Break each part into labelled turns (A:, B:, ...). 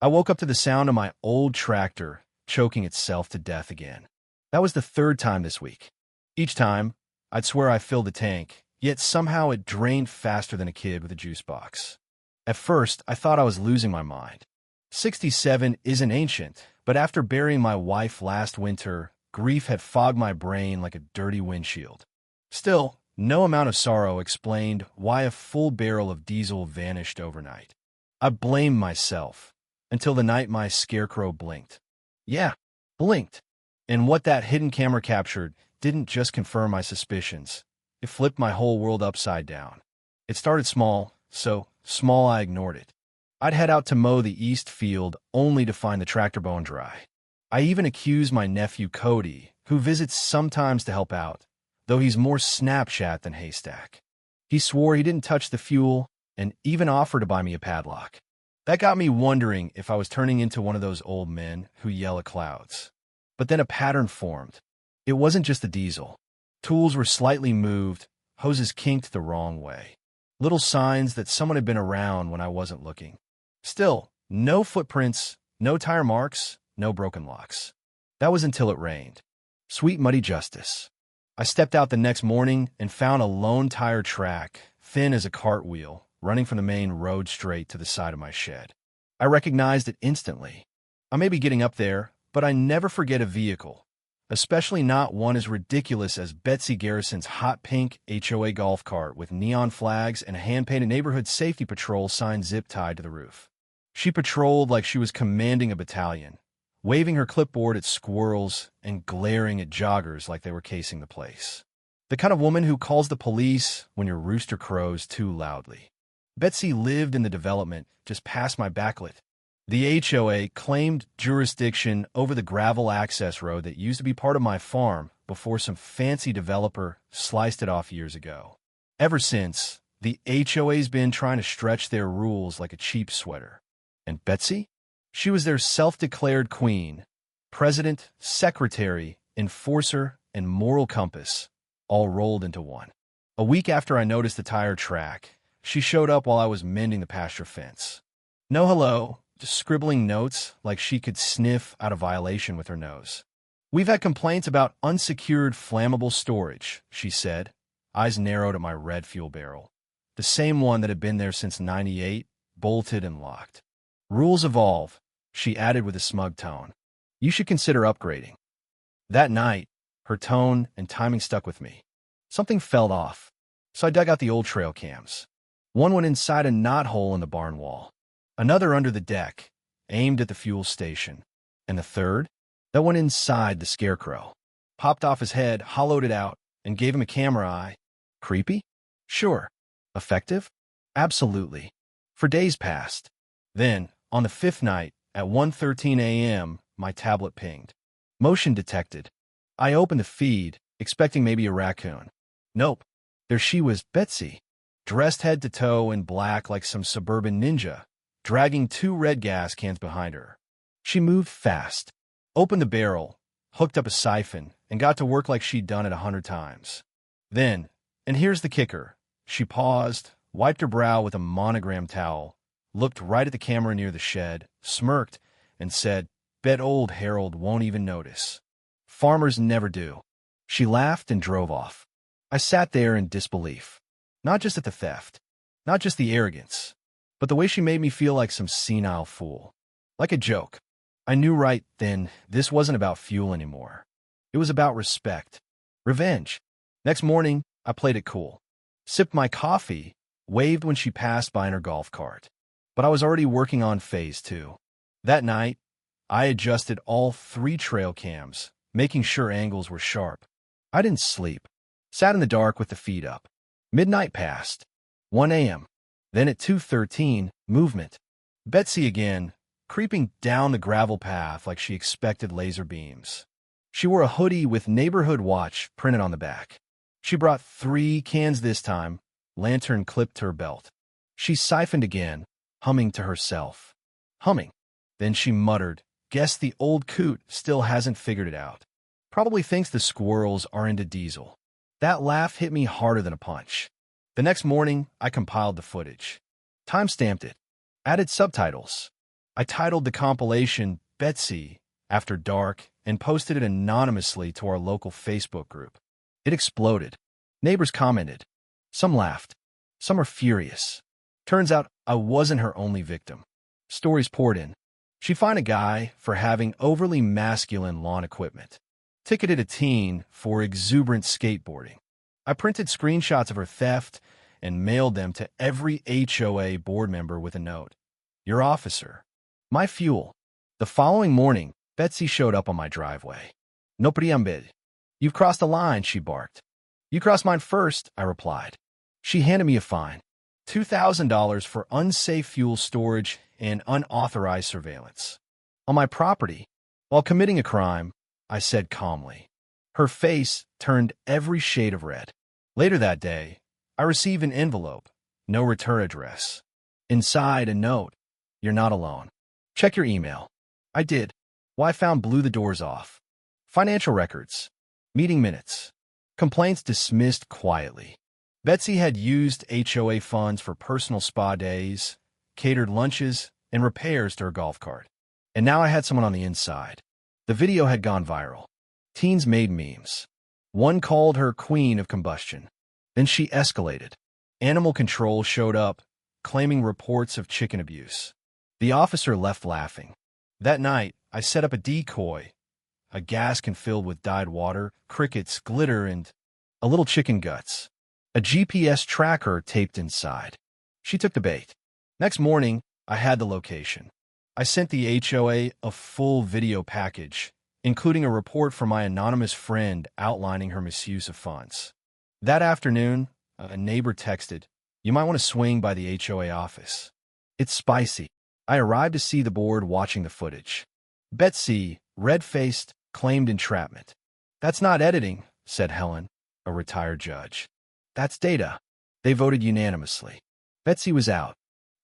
A: I woke up to the sound of my old tractor choking itself to death again. That was the third time this week. Each time, I'd swear I filled the tank, yet somehow it drained faster than a kid with a juice box. At first, I thought I was losing my mind. 67 isn't ancient, but after burying my wife last winter, grief had fogged my brain like a dirty windshield. Still, no amount of sorrow explained why a full barrel of diesel vanished overnight. I blamed myself until the night my scarecrow blinked. Yeah, blinked. And what that hidden camera captured didn't just confirm my suspicions. It flipped my whole world upside down. It started small, so small I ignored it. I'd head out to mow the east field only to find the tractor bone dry. I even accused my nephew Cody, who visits sometimes to help out, though he's more Snapchat than Haystack. He swore he didn't touch the fuel and even offered to buy me a padlock. That got me wondering if I was turning into one of those old men who yell at clouds. But then a pattern formed. It wasn't just the diesel. Tools were slightly moved, hoses kinked the wrong way. Little signs that someone had been around when I wasn't looking. Still, no footprints, no tire marks, no broken locks. That was until it rained. Sweet muddy justice. I stepped out the next morning and found a lone tire track, thin as a cartwheel, running from the main road straight to the side of my shed. I recognized it instantly. I may be getting up there, but I never forget a vehicle, especially not one as ridiculous as Betsy Garrison's hot pink HOA golf cart with neon flags and a hand-painted neighborhood safety patrol sign zip-tied to the roof. She patrolled like she was commanding a battalion, waving her clipboard at squirrels and glaring at joggers like they were casing the place. The kind of woman who calls the police when your rooster crows too loudly. Betsy lived in the development just past my backlit. The HOA claimed jurisdiction over the gravel access road that used to be part of my farm before some fancy developer sliced it off years ago. Ever since, the HOA's been trying to stretch their rules like a cheap sweater. And Betsy? She was their self-declared queen, president, secretary, enforcer, and moral compass, all rolled into one. A week after I noticed the tire track, she showed up while I was mending the pasture fence. No hello, just scribbling notes like she could sniff out a violation with her nose. We've had complaints about unsecured flammable storage, she said, eyes narrowed at my red fuel barrel. The same one that had been there since '98, bolted and locked. Rules evolve, she added with a smug tone. You should consider upgrading. That night, her tone and timing stuck with me. Something fell off, so I dug out the old trail cams. One went inside a knothole in the barn wall. Another under the deck, aimed at the fuel station. And the third? That went inside the scarecrow. Popped off his head, hollowed it out, and gave him a camera eye. Creepy? Sure. Effective? Absolutely. For days passed. Then, on the fifth night, at 1:13 a.m., my tablet pinged. Motion detected. I opened the feed, expecting maybe a raccoon. Nope. There she was, Betsy, dressed head to toe in black like some suburban ninja, dragging 2 red gas cans behind her. She moved fast, opened the barrel, hooked up a siphon, and got to work like she'd done it 100 times. Then, and here's the kicker, she paused, wiped her brow with a monogram towel, looked right at the camera near the shed, smirked, and said, Bet old Harold won't even notice. Farmers never do. She laughed and drove off. I sat there in disbelief. Not just at the theft, not just the arrogance, but the way she made me feel like some senile fool. Like a joke. I knew right then this wasn't about fuel anymore. It was about respect. Revenge. Next morning, I played it cool. Sipped my coffee, waved when she passed by in her golf cart. But I was already working on phase 2. That night, I adjusted all 3 trail cams, making sure angles were sharp. I didn't sleep. Sat in the dark with the feed up. Midnight passed. 1 a.m. Then at 2:13, movement. Betsy again, creeping down the gravel path like she expected laser beams. She wore a hoodie with Neighborhood Watch printed on the back. She brought 3 cans this time, lantern clipped to her belt. She siphoned again, humming to herself. Humming. Then she muttered, Guess the old coot still hasn't figured it out. Probably thinks the squirrels are into diesel. That laugh hit me harder than a punch. The next morning, I compiled the footage. Time-stamped it. Added subtitles. I titled the compilation Betsy After Dark and posted it anonymously to our local Facebook group. It exploded. Neighbors commented. Some laughed. Some are furious. Turns out I wasn't her only victim. Stories poured in. She fined a guy for having overly masculine lawn equipment. Ticketed a teen for exuberant skateboarding. I printed screenshots of her theft and mailed them to every HOA board member with a note. Your officer. My fuel. The following morning, Betsy showed up on my driveway. No preambid. You've crossed the line, she barked. You crossed mine first, I replied. She handed me a fine. $2,000 for unsafe fuel storage and unauthorized surveillance. On my property, while committing a crime, I said calmly. Her face turned every shade of red. Later that day, I received an envelope, no return address. Inside, a note. You're not alone. Check your email. I did. What I found blew the doors off. Financial records. Meeting minutes. Complaints dismissed quietly. Betsy had used HOA funds for personal spa days, catered lunches, and repairs to her golf cart. And now I had someone on the inside. The video had gone viral. Teens made memes. One called her queen of combustion. Then she escalated. Animal control showed up, claiming reports of chicken abuse. The officer left laughing. That night, I set up a decoy, a gas can filled with dyed water, crickets, glitter, and a little chicken guts. A GPS tracker taped inside. She took the bait. Next morning, I had the location. I sent the HOA a full video package, including a report from my anonymous friend outlining her misuse of funds. That afternoon, a neighbor texted, "You might want to swing by the HOA office. It's spicy." I arrived to see the board watching the footage. Betsy, red-faced, claimed entrapment. "That's not editing," said Helen, a retired judge. "That's data." They voted unanimously. Betsy was out,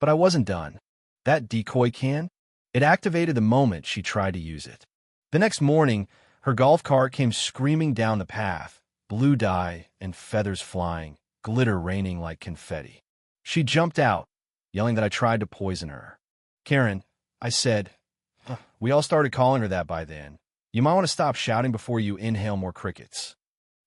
A: but I wasn't done. That decoy can? It activated the moment she tried to use it. The next morning, her golf cart came screaming down the path, blue dye and feathers flying, glitter raining like confetti. She jumped out, yelling that I tried to poison her. "Karen," I said, we all started calling her that by then. "You might want to stop shouting before you inhale more crickets."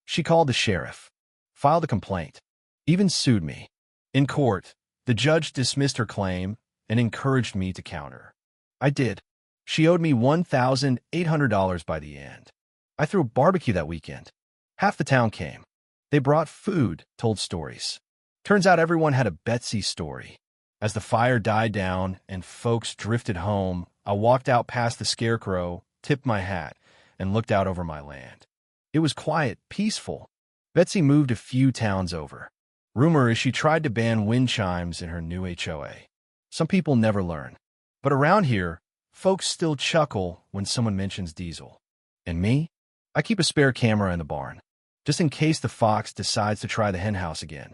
A: She called the sheriff, filed a complaint, even sued me. In court, the judge dismissed her claim and encouraged me to counter. I did. She owed me $1,800 by the end. I threw a barbecue that weekend. Half the town came. They brought food, told stories. Turns out everyone had a Betsy story. As the fire died down and folks drifted home, I walked out past the scarecrow, tipped my hat, and looked out over my land. It was quiet, peaceful. Betsy moved a few towns over. Rumor is she tried to ban wind chimes in her new HOA. Some people never learn. But around here, folks still chuckle when someone mentions diesel. And me? I keep a spare camera in the barn, just in case the fox decides to try the henhouse again.